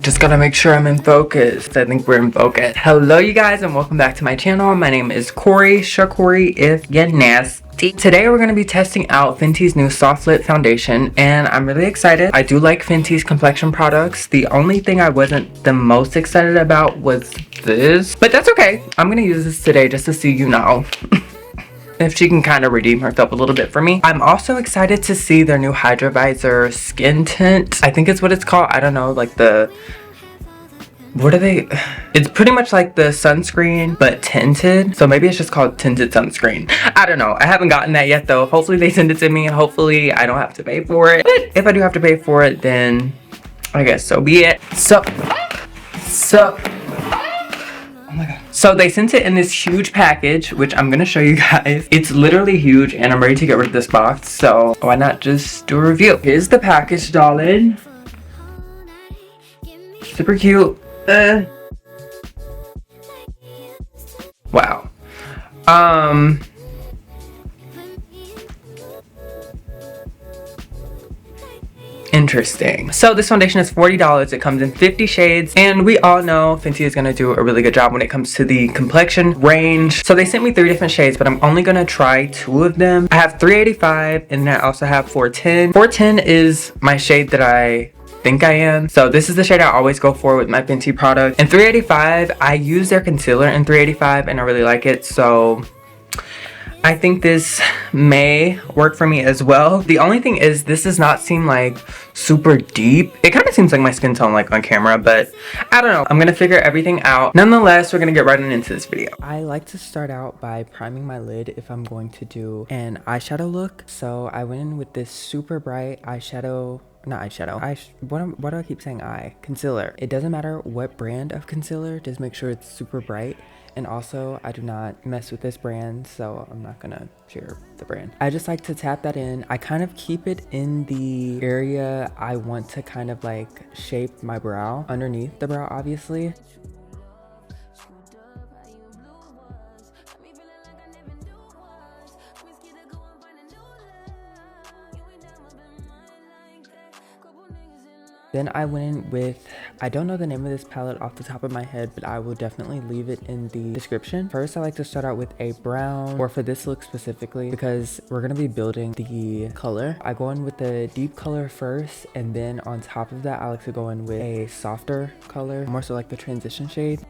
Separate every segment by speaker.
Speaker 1: Just gotta make sure I'm in focus. I think we're in focus. Hello you guys and welcome back to my channel. My name is Corey, Shaqori if you're nasty. Today we're gonna be testing out Fenty's new Soft'Lit Foundation and I'm really excited. I do like Fenty's complexion products. The only thing I wasn't the most excited about was this, but that's okay. I'm gonna use this today just to see, you know, if she can kind of redeem herself a little bit for me. I'm also excited to see their new Hydra Visor skin tint. I think it's what it's called. I don't know, like what are they? It's pretty much like the sunscreen, but tinted. So maybe it's just called tinted sunscreen. I don't know. I haven't gotten that yet though. Hopefully they send it to me and hopefully I don't have to pay for it. But if I do have to pay for it, then I guess so be it. Oh my god. So they sent it in this huge package, which I'm gonna show you guys. It's literally huge and I'm ready to get rid of this box. So why not just do a review? Here's the package, darling. Super cute. Wow. Interesting. So this foundation is $40. It comes in 50 shades and we all know Fenty is going to do a really good job when it comes to the complexion range. So they sent me 3 different shades, but I'm only going to try 2 of them. I have 385 and then I also have 410. 410 is my shade that I think I am. So this is the shade I always go for with my Fenty product. And 385, I use their concealer in 385 and I really like it. So I think this may work for me as well. The only thing is this does not seem like super deep. It kind of seems like my skin tone like on camera, but I don't know. I'm gonna figure everything out. Nonetheless, we're gonna get right into this video. I like to start out by priming my lid if I'm going to do an eyeshadow look. So I went in with this super bright eyeshadow. Not eyeshadow. What do I keep saying? Concealer. It doesn't matter what brand of concealer, just make sure it's super bright. And also, I do not mess with this brand, so I'm not gonna share the brand. I just like to tap that in. I kind of keep it in the area I want to kind of like shape my brow, underneath the brow, obviously. Then I went in with, I don't know the name of this palette off the top of my head, but I will definitely leave it in the description. First, I like to start out with a brown, or for this look specifically, because we're going to be building the color. I go in with the deep color first, and then on top of that, I like to go in with a softer color, more so like the transition shade.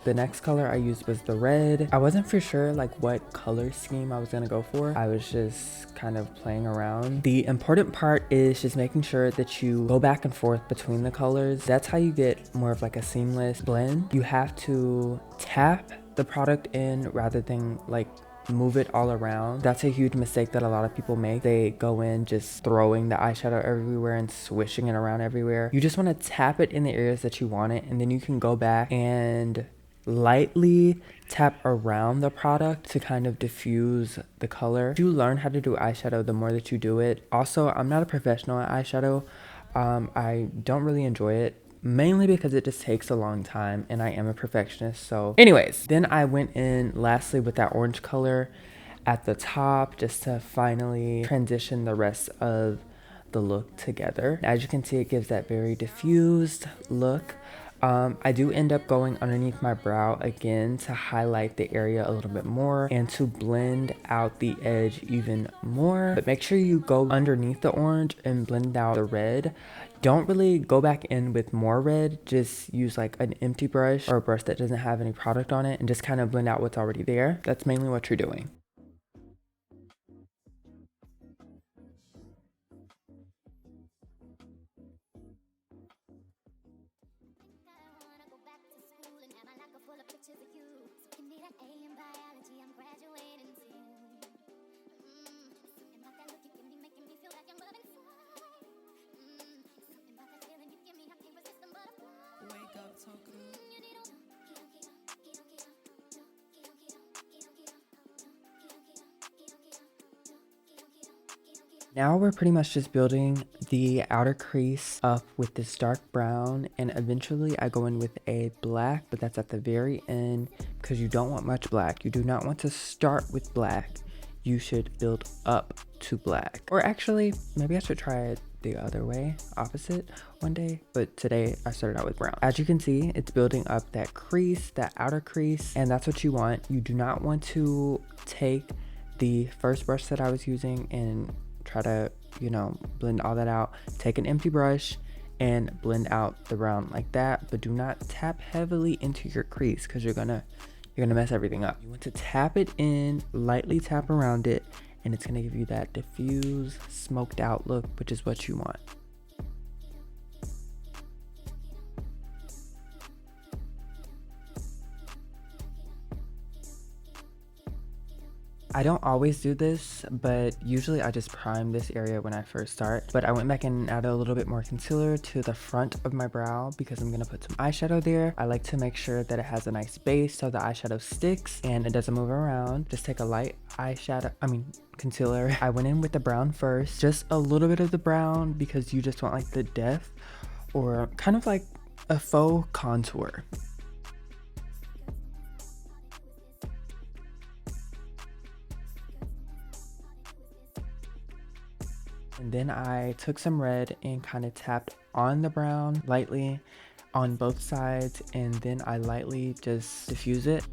Speaker 1: The next color I used was the red. I wasn't for sure like what color scheme I was gonna go for. I was just kind of playing around. The important part is just making sure that you go back and forth between the colors. That's how you get more of like a seamless blend. You have to tap the product in rather than like move it all around. That's a huge mistake that a lot of people make. They go in just throwing the eyeshadow everywhere and swishing it around everywhere. You just want to tap it in the areas that you want it, and then you can go back and lightly tap around the product to kind of diffuse the color. You learn how to do eyeshadow the more that you do it. Also, I'm not a professional at eyeshadow. I don't really enjoy it, mainly because it just takes a long time and I am a perfectionist. So anyways, then I went in lastly with that orange color at the top just to finally transition the rest of the look together. As you can see, it gives that very diffused look. I do end up going underneath my brow again to highlight the area a little bit more and to blend out the edge even more. But make sure you go underneath the orange and blend out the red. Don't really go back in with more red. Just use like an empty brush or a brush that doesn't have any product on it and just kind of blend out what's already there. That's mainly what you're doing. Now we're pretty much just building the outer crease up with this dark brown, and eventually I go in with a black, but that's at the very end because you don't want much black. You do not want to start with black. You should build up to black. Or actually, maybe I should try it the other way, opposite one day, but today I started out with brown. As you can see, it's building up that crease, that outer crease, and that's what you want. You do not want to take the first brush that I was using and try to, you know, blend all that out. Take an empty brush and blend out the brown like that, but do not tap heavily into your crease because you're gonna mess everything up. You want to tap it in, lightly tap around it, and it's gonna give you that diffuse, smoked out look, which is what you want. I don't always do this, but usually I just prime this area when I first start. But I went back and added a little bit more concealer to the front of my brow because I'm gonna put some eyeshadow there. I like to make sure that it has a nice base so the eyeshadow sticks and it doesn't move around. Just take a light concealer. I went in with the brown first, just a little bit of the brown because you just want like the depth or kind of like a faux contour. And then I took some red and kind of tapped on the brown lightly on both sides, and then I lightly just diffuse it.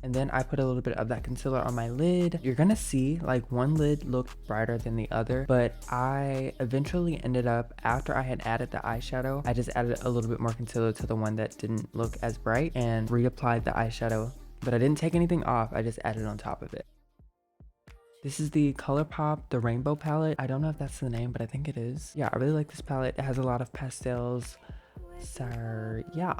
Speaker 1: And then I put a little bit of that concealer on my lid. You're gonna see like one lid looked brighter than the other, but I eventually ended up, after I had added the eyeshadow, I just added a little bit more concealer to the one that didn't look as bright and reapplied the eyeshadow. But I didn't take anything off, I just added on top of it. This is the ColourPop, the Rainbow palette. I don't know if that's the name, but I think it is. Yeah, I really like this palette. It has a lot of pastels. So, yeah.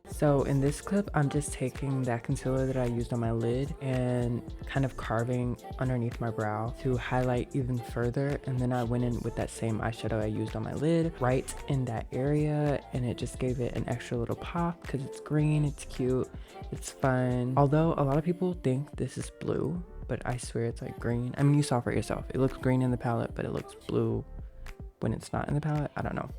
Speaker 1: So in this clip, I'm just taking that concealer that I used on my lid and kind of carving underneath my brow to highlight even further. And then I went in with that same eyeshadow I used on my lid right in that area, and it just gave it an extra little pop because it's green, it's cute, it's fun. Although a lot of people think this is blue, but I swear it's like green. I mean, you saw for yourself. It looks green in the palette, but it looks blue when it's not in the palette. I don't know.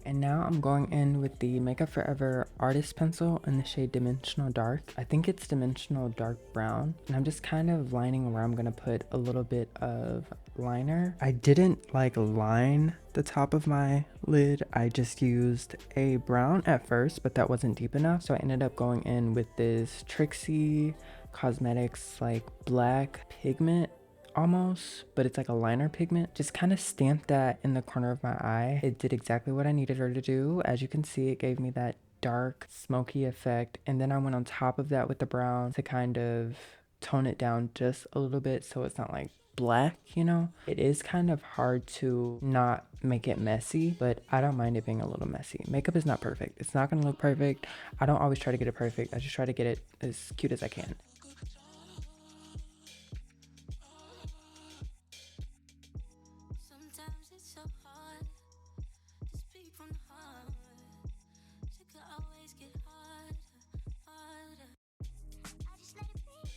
Speaker 1: And now I'm going in with the Makeup Forever Artist Pencil in the shade Dimensional Dark. I think it's Dimensional Dark Brown. And I'm just kind of lining where I'm going to put a little bit of liner. I didn't like line the top of my lid. I just used a brown at first, but that wasn't deep enough. So I ended up going in with this Trixie Cosmetics like black pigment almost, but it's like a liner pigment. Just kind of stamped that in the corner of my eye. It did exactly what I needed her to do. As you can see, it gave me that dark smoky effect, and then I went on top of that with the brown to kind of tone it down just a little bit so it's not like black, you know? It is kind of hard to not make it messy, but I don't mind it being a little messy. Makeup is not perfect. It's not gonna look perfect. I don't always try to get it perfect. I just try to get it as cute as I can.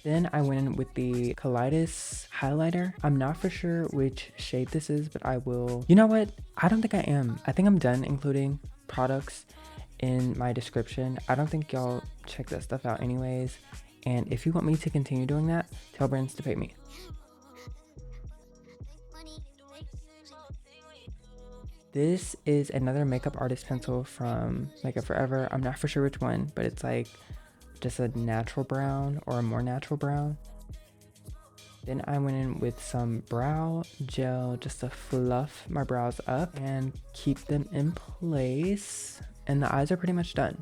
Speaker 1: Then I went in with the Kaleidos highlighter. I'm not for sure which shade this is, but I will. You know what? I don't think I am. I think I'm done including products in my description. I don't think y'all check that stuff out anyways. And if you want me to continue doing that, tell brands to pay me. This is another makeup artist pencil from Makeup Forever. I'm not for sure which one, but it's like just a natural brown or a more natural brown. Then I went in with some brow gel just to fluff my brows up and keep them in place. And the eyes are pretty much done.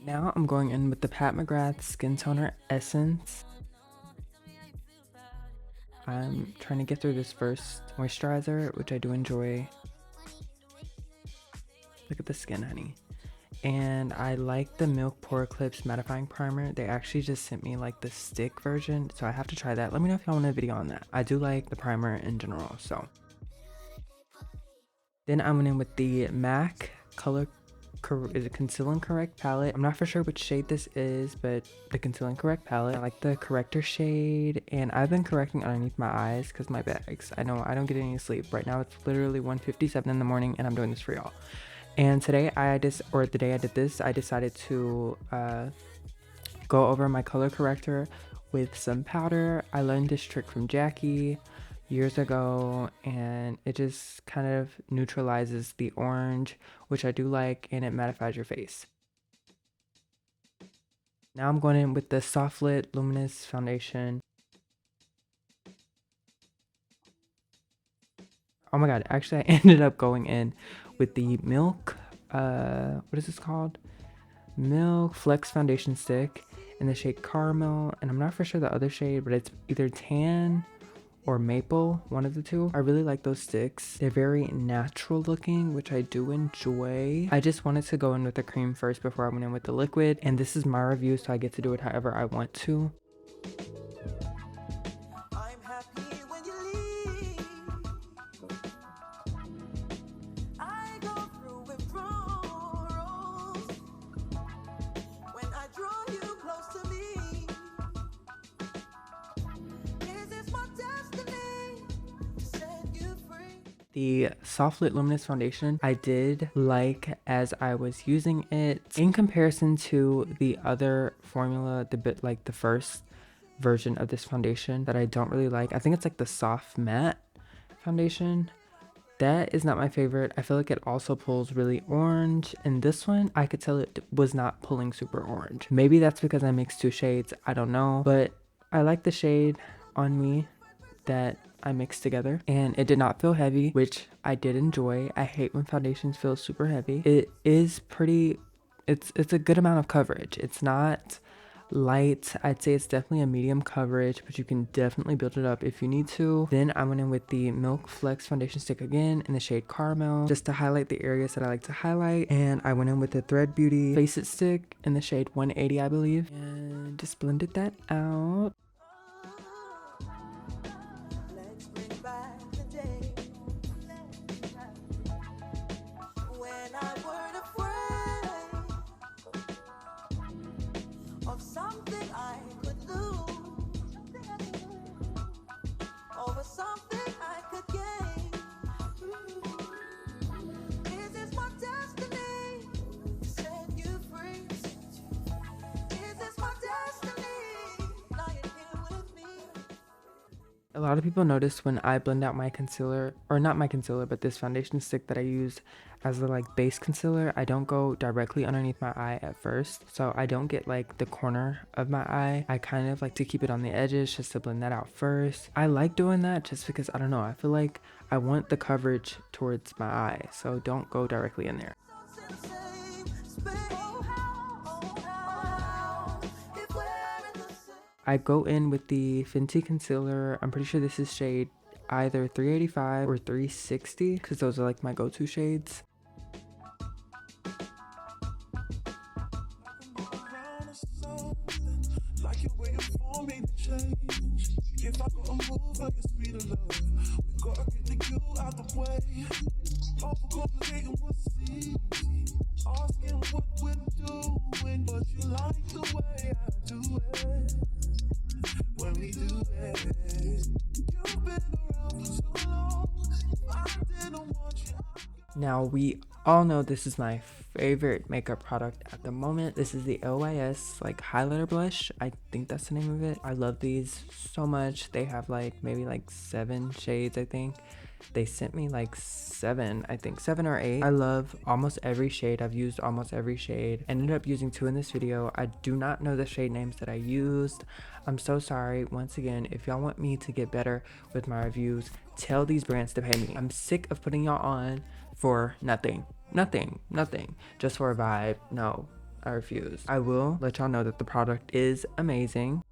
Speaker 1: Now I'm going in with the Pat McGrath Skin Toner Essence. I'm trying to get through this first moisturizer, which I do enjoy. Look at the skin, honey. And I like the Milk Pore Eclipse Mattifying Primer. They actually just sent me like the stick version, so I have to try that. Let me know if y'all want a video on that. I do like the primer in general, so. Then I went in with the MAC Color is a Conceal and Correct palette. I'm not for sure which shade this is, but the Conceal and Correct palette. I like the corrector shade, and I've been correcting underneath my eyes because my bags. I know I don't get any sleep. Right now it's literally 1:57 in the morning and I'm doing this for y'all. And today the day I did this, I decided to go over my color corrector with some powder. I learned this trick from Jackie years ago, and it just kind of neutralizes the orange, which I do like, and it mattifies your face. Now I'm going in with the Soft'Lit Luminous Foundation. Oh my god, actually I ended up going in with the Milk, what is this called? Milk Flex Foundation Stick in the shade Caramel, and I'm not for sure the other shade, but it's either Tan or Maple, one of the two. I really like those sticks. They're very natural looking, which I do enjoy. I just wanted to go in with the cream first before I went in with the liquid, and this is my review, so I get to do it however I want to. The Soft'Lit Luminous Foundation I did like as I was using it in comparison to the other formula, the first version of this foundation that I don't really like. I think it's like the Soft Matte foundation. That is not my favorite. I feel like it also pulls really orange, and this one I could tell it was not pulling super orange. Maybe that's because I mixed two shades, I don't know, but I like the shade on me that I mixed together, and it did not feel heavy, which I did enjoy. I hate when foundations feel super heavy. It is pretty, it's a good amount of coverage. It's not light. I'd say it's definitely a medium coverage, but you can definitely build it up if you need to. Then I went in with the Milk Flex Foundation Stick again in the shade Caramel, just to highlight the areas that I like to highlight. And I went in with the Thread Beauty Face It Stick in the shade 180, I believe, and just blended that out. A lot of people notice when I blend out my concealer, or not my concealer, but this foundation stick that I use as the like base concealer, I don't go directly underneath my eye at first. So I don't get like the corner of my eye. I kind of like to keep it on the edges just to blend that out first. I like doing that just because, I don't know, I feel like I want the coverage towards my eye. So don't go directly in there. I go in with the Fenty concealer. I'm pretty sure this is shade either 385 or 360 because those are like my go-to shades. Now we all know this is my favorite makeup product at the moment. This is the LYS like highlighter blush. I think that's the name of it. I love these so much. They have like maybe like 7 shades, I think. They sent me like 7, I think 7 or 8. I love almost every shade. I've used almost every shade. Ended up using 2 in this video. I do not know the shade names that I used. I'm so sorry. Once again, if y'all want me to get better with my reviews, tell these brands to pay me. I'm sick of putting y'all on for nothing, just for a vibe. No, I refuse. I will let y'all know that the product is amazing.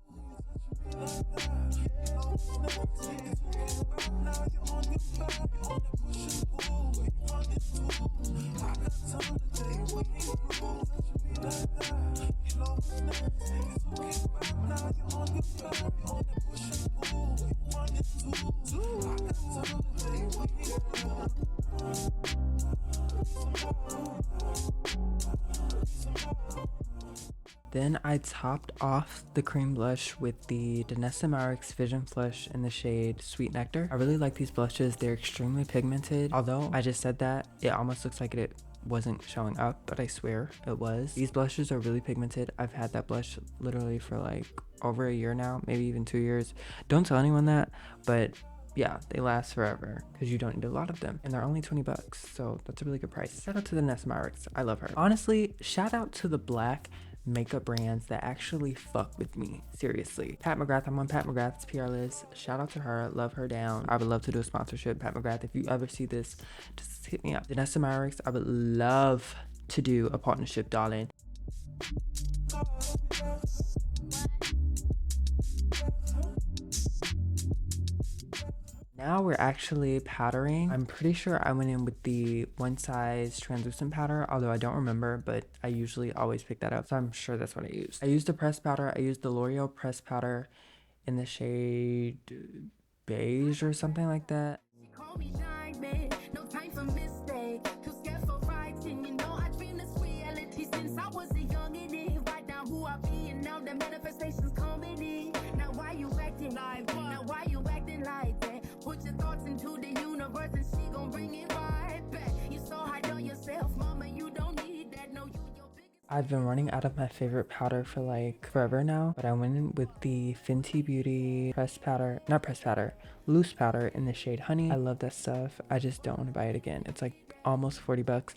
Speaker 1: Then I topped off the cream blush with the Danessa Myricks Vision Flush in the shade Sweet Nectar. I really like these blushes. They're extremely pigmented. Although I just said that, it almost looks like it wasn't showing up, but I swear it was. These blushes are really pigmented. I've had that blush literally for like over a year now, maybe even 2 years. Don't tell anyone that, but yeah, they last forever because you don't need a lot of them, and they're only 20 bucks, so that's a really good price. Shout out to the Danessa Myricks. I love her. Honestly, shout out to the black makeup brands that actually fuck with me. Seriously. Pat McGrath, I'm on Pat McGrath's PR list. Shout out to her. Love her down. I would love to do a sponsorship. Pat McGrath, if you ever see this, just hit me up. Danessa Myricks, I would love to do a partnership, darling. Now we're actually powdering. I'm pretty sure I went in with the One Size translucent powder, although I don't remember, but I usually always pick that up, so I'm sure that's what I used. I used the pressed powder. I used the L'Oreal pressed powder in the shade beige or something like that. I've been running out of my favorite powder for like forever now, but I went in with the Fenty Beauty loose powder in the shade Honey. I love that stuff. I just don't want to buy it again. It's like almost 40 bucks.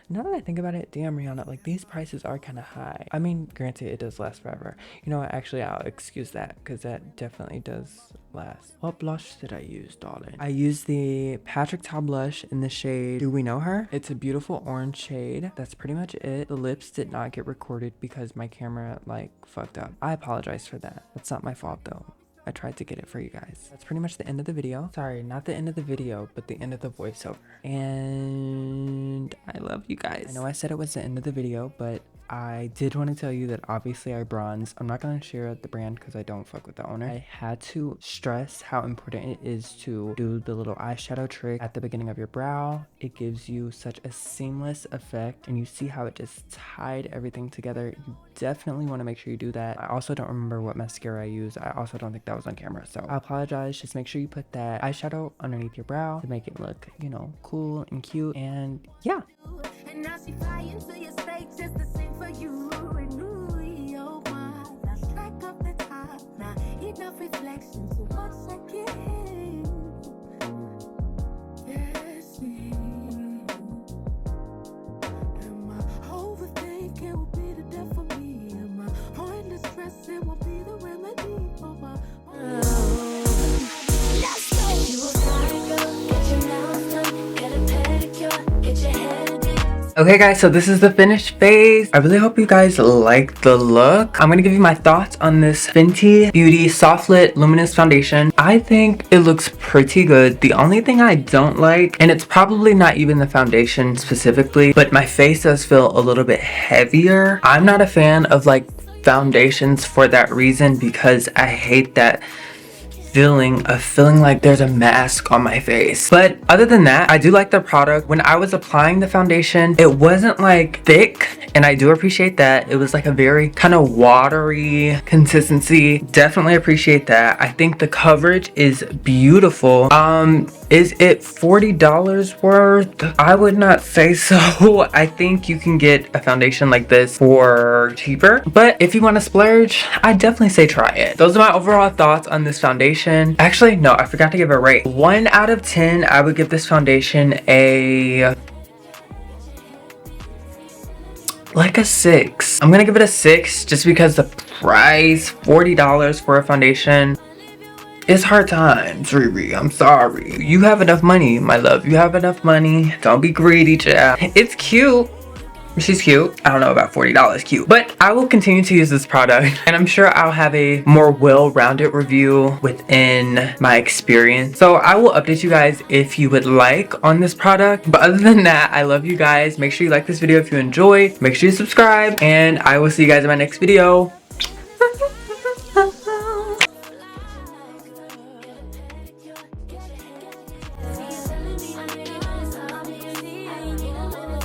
Speaker 1: Now that I think about it, damn Rihanna, like these prices are kind of high. I mean, granted, it does last forever. You know what, actually I'll excuse that because that definitely does last. What blush did I use, darling? I used the Patrick Ta blush in the shade Do We Know Her? It's a beautiful orange shade. That's pretty much it. The lips did not get recorded because my camera like fucked up. I apologize for that. That's not my fault though. I tried to get it for you guys. That's pretty much the end of the video. Sorry, not the end of the video, but the end of the voiceover. And I love you guys. I know I said it was the end of the video, but I did want to tell you that obviously I bronze. I'm not going to share the brand because I don't fuck with the owner. I had to stress how important it is to do the little eyeshadow trick at the beginning of your brow. It gives you such a seamless effect, and you see how it just tied everything together. You definitely want to make sure you do that. I also don't remember what mascara I used. I also don't think that was on camera, so I apologize. Just make sure you put that eyeshadow underneath your brow to make it look, you know, cool and cute. And yeah. And now she flying to your stage just to sing for you. And ooh, yo, my, now strike up the top. Now enough reflection, so once again. Okay guys, so this is the finished face. I really hope you guys like the look. I'm gonna give you my thoughts on this Fenty Beauty Soft'Lit Luminous Foundation. I think it looks pretty good. The only thing I don't like, and it's probably not even the foundation specifically, but my face does feel a little bit heavier. I'm not a fan of like foundations for that reason, because I hate that feeling like there's a mask on my face. But other than that, I do like the product. When I was applying the foundation, it wasn't like thick, and I do appreciate that. It was like a very kind of watery consistency. Definitely appreciate that. I think the coverage is beautiful. Is it $40 worth? I would not say so. I think you can get a foundation like this for cheaper, but if you want to splurge, I definitely say try it. Those are my overall thoughts on this foundation. Actually, no, I forgot to give it a rate. 1 out of 10, I would give this foundation like a 6. I'm gonna give it a 6 just because the price, $40 for a foundation. It's hard times, Riri. I'm sorry. You have enough money, my love. You have enough money. Don't be greedy, child. It's cute. She's cute. I don't know about $40 cute, but I will continue to use this product, and I'm sure I'll have a more well-rounded review within my experience. So I will update you guys if you would like on this product. But other than that, I love you guys. Make sure you like this video if you enjoyed. Make sure you subscribe, and I will see you guys in my next video.